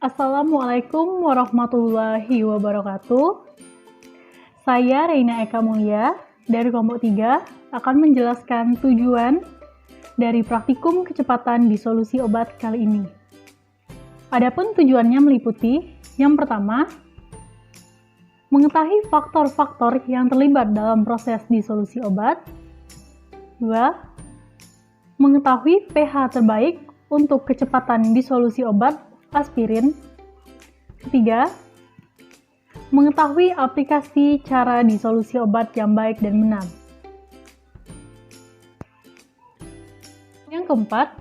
Assalamualaikum warahmatullahi wabarakatuh. Saya Reina Eka Mulia dari kelompok 3 akan menjelaskan tujuan dari praktikum kecepatan disolusi obat kali ini. Adapun tujuannya meliputi yang pertama, mengetahui faktor-faktor yang terlibat dalam proses disolusi obat. 2. Mengetahui pH terbaik untuk kecepatan disolusi obat aspirin. 3. Mengetahui aplikasi cara disolusi obat yang baik dan benar. Yang keempat,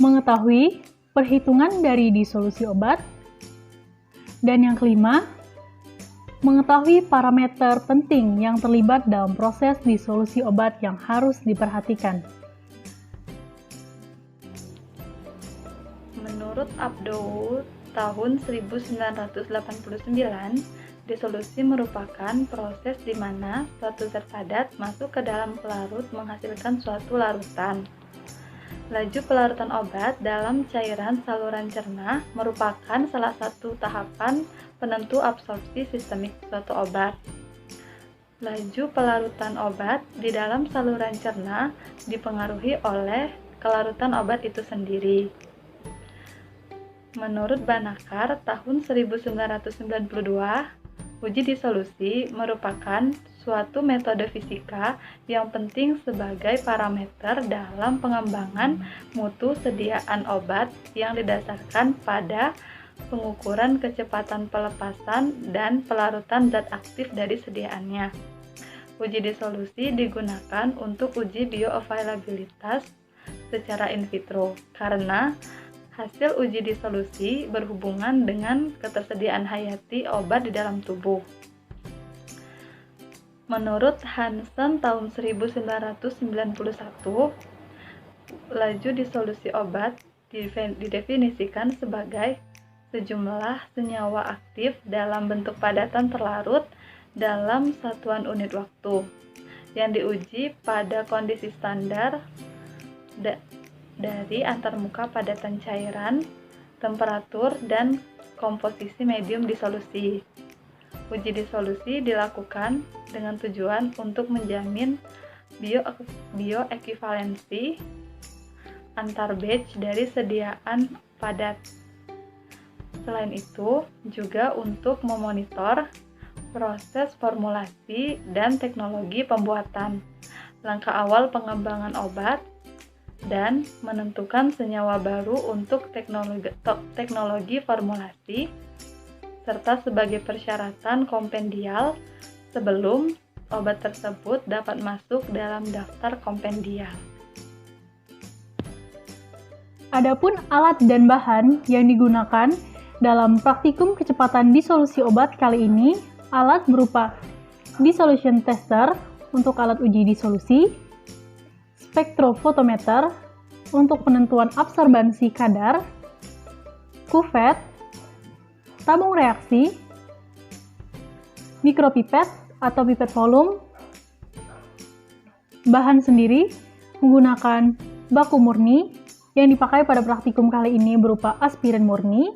mengetahui perhitungan dari disolusi obat. Dan yang kelima, mengetahui parameter penting yang terlibat dalam proses disolusi obat yang harus diperhatikan. Menurut Abdou tahun 1989, disolusi merupakan proses di mana suatu zat padat masuk ke dalam pelarut menghasilkan suatu larutan. Laju pelarutan obat dalam cairan saluran cerna merupakan salah satu tahapan penentu absorpsi sistemik suatu obat. Laju pelarutan obat di dalam saluran cerna dipengaruhi oleh kelarutan obat itu sendiri. Menurut Banakar tahun 1992, uji disolusi merupakan suatu metode fisika yang penting sebagai parameter dalam pengembangan mutu sediaan obat yang didasarkan pada pengukuran kecepatan pelepasan dan pelarutan zat aktif dari sediaannya. Uji disolusi digunakan untuk uji bioavailabilitas secara in vitro karena hasil uji disolusi berhubungan dengan ketersediaan hayati obat di dalam tubuh. Menurut Hansen tahun 1991, laju disolusi obat didefinisikan sebagai sejumlah senyawa aktif dalam bentuk padatan terlarut dalam satuan unit waktu yang diuji pada kondisi standar dari antarmuka padatan cairan, temperatur, dan komposisi medium disolusi. Uji disolusi dilakukan dengan tujuan untuk menjamin bioekuivalensi antar batch dari sediaan padat. Selain itu, juga untuk memonitor proses formulasi dan teknologi pembuatan, langkah awal pengembangan obat, dan menentukan senyawa baru untuk teknologi formulasi, serta sebagai persyaratan kompendial sebelum obat tersebut dapat masuk dalam daftar kompendial. Adapun alat dan bahan yang digunakan dalam praktikum kecepatan disolusi obat kali ini, alat berupa dissolution tester untuk alat uji disolusi, spektrofotometer untuk penentuan absorbansi kadar, kuvet, tabung reaksi, mikropipet atau pipet volume. Bahan sendiri menggunakan baku murni yang dipakai pada praktikum kali ini berupa aspirin murni.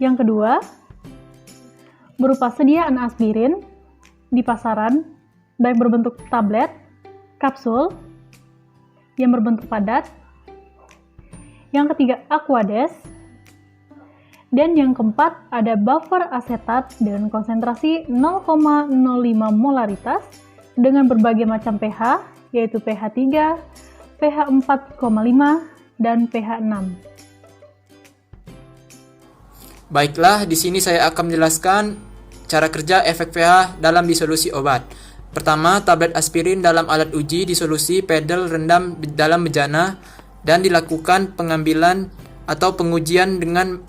Yang kedua, berupa sediaan aspirin di pasaran baik berbentuk tablet, kapsul, yang berbentuk padat. Yang ketiga, Aquades. Dan yang keempat, ada buffer asetat dengan konsentrasi 0,05 molaritas dengan berbagai macam pH, yaitu pH 3, pH 4,5, dan pH 6. Baiklah, di sini saya akan menjelaskan cara kerja efek pH dalam disolusi obat. Pertama, tablet aspirin dalam alat uji disolusi pedal rendam dalam bejana dan dilakukan pengambilan atau pengujian dengan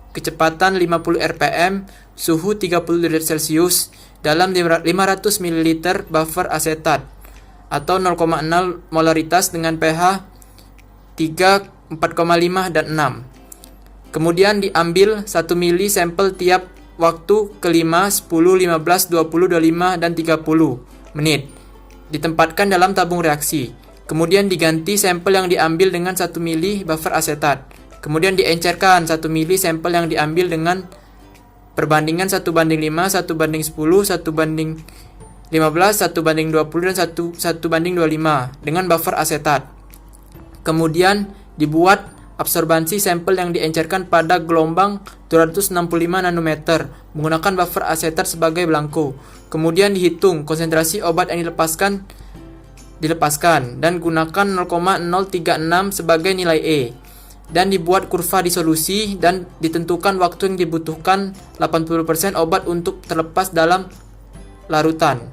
kecepatan 50 rpm, suhu 30 derajat Celcius dalam 500 ml buffer asetat atau 0,0 molaritas dengan pH 3, 4,5 dan 6. Kemudian diambil 1 mili sampel tiap waktu ke-5, 10, 15, 20, 25, dan 30 menit. Ditempatkan dalam tabung reaksi. Kemudian diganti sampel yang diambil dengan 1 mili buffer asetat. Kemudian diencerkan 1 mili sampel yang diambil dengan perbandingan 1:5, 1:10, 1:15, 1:20, dan 1:25 dengan buffer asetat. Kemudian dibuat absorbansi sampel yang diencerkan pada gelombang 265 nanometer menggunakan buffer asetat sebagai belangko. Kemudian dihitung konsentrasi obat yang dilepaskan dan gunakan 0,036 sebagai nilai E. Dan dibuat kurva disolusi dan ditentukan waktu yang dibutuhkan 80% obat untuk terlepas dalam larutan.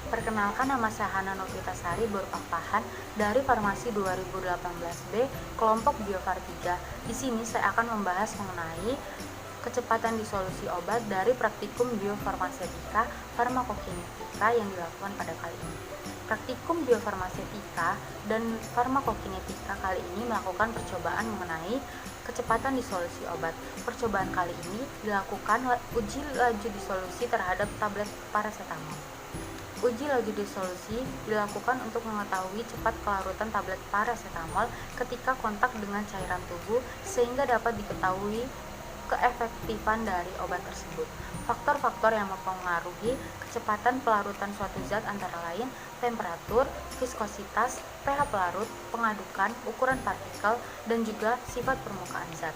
Perkenalkan, nama saya Hana Novitasari, Burpakpahan dari Farmasi 2018B, kelompok Biofar 3. Di sini saya akan membahas mengenai kecepatan disolusi obat dari praktikum biofarmasetika farmakokinetika yang dilakukan pada kali ini. Praktikum biofarmasetika dan farmakokinetika kali ini melakukan percobaan mengenai kecepatan disolusi obat. Percobaan kali ini dilakukan uji laju disolusi terhadap tablet paracetamol. Uji laju disolusi dilakukan untuk mengetahui cepat kelarutan tablet paracetamol ketika kontak dengan cairan tubuh sehingga dapat diketahui keefektifan dari obat tersebut. Faktor-faktor yang mempengaruhi kecepatan pelarutan suatu zat antara lain temperatur, viskositas, pH pelarut, pengadukan, ukuran partikel, dan juga sifat permukaan zat.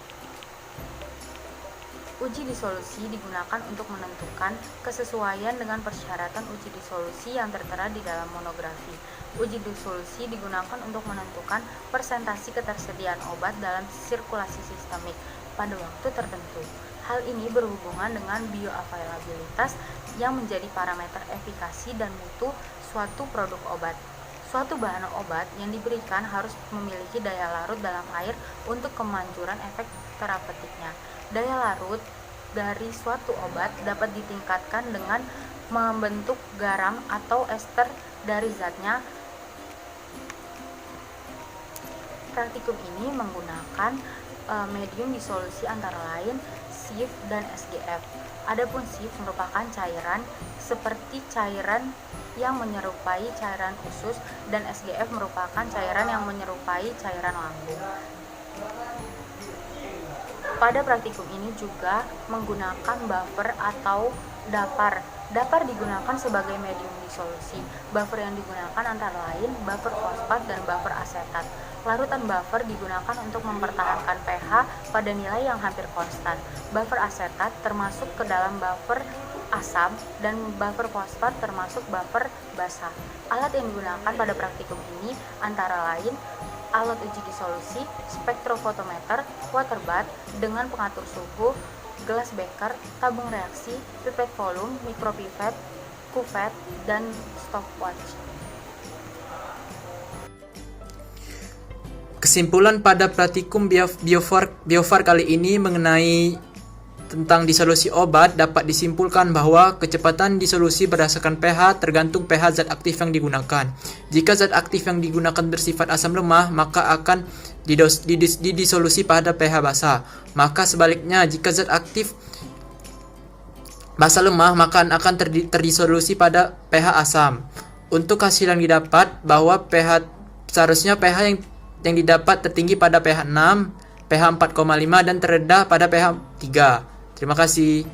Uji disolusi digunakan untuk menentukan kesesuaian dengan persyaratan uji disolusi yang tertera di dalam monografi. Uji disolusi digunakan untuk menentukan persentase ketersediaan obat dalam sirkulasi sistemik pada waktu tertentu. Hal ini berhubungan dengan bioavailabilitas yang menjadi parameter efikasi dan mutu suatu produk obat. Suatu bahan obat yang diberikan harus memiliki daya larut dalam air untuk kemanjuran efek terapeutiknya. Daya larut dari suatu obat dapat ditingkatkan dengan membentuk garam atau ester dari zatnya. Praktikum ini menggunakan medium disolusi antara lain SIF dan SGF. Adapun SIF merupakan cairan seperti cairan yang menyerupai cairan usus dan SGF merupakan cairan yang menyerupai cairan lambung. Pada praktikum ini juga menggunakan buffer atau dapar. Dapar digunakan sebagai medium disolusi. Buffer yang digunakan antara lain buffer fosfat dan buffer asetat. Larutan buffer digunakan untuk mempertahankan pH pada nilai yang hampir konstan. Buffer asetat termasuk ke dalam buffer asam dan buffer fosfat termasuk buffer basah. Alat yang digunakan pada praktikum ini antara lain alat uji disolusi, spektrofotometer, water bath dengan pengatur suhu, gelas beker, tabung reaksi, pipet volume, mikropipet, kuvet, dan stopwatch. Kesimpulan pada praktikum biofar kali ini mengenai tentang disolusi obat dapat disimpulkan bahwa kecepatan disolusi berdasarkan pH tergantung pH zat aktif yang digunakan. Jika zat aktif yang digunakan bersifat asam lemah, maka akan didisolusi pada pH basah. Maka sebaliknya, jika zat aktif basah lemah, maka akan terdisolusi pada pH asam. Untuk hasil yang didapat bahwa seharusnya pH yang didapat tertinggi pada pH 6, pH 4,5 dan terendah pada pH 3. Terima kasih.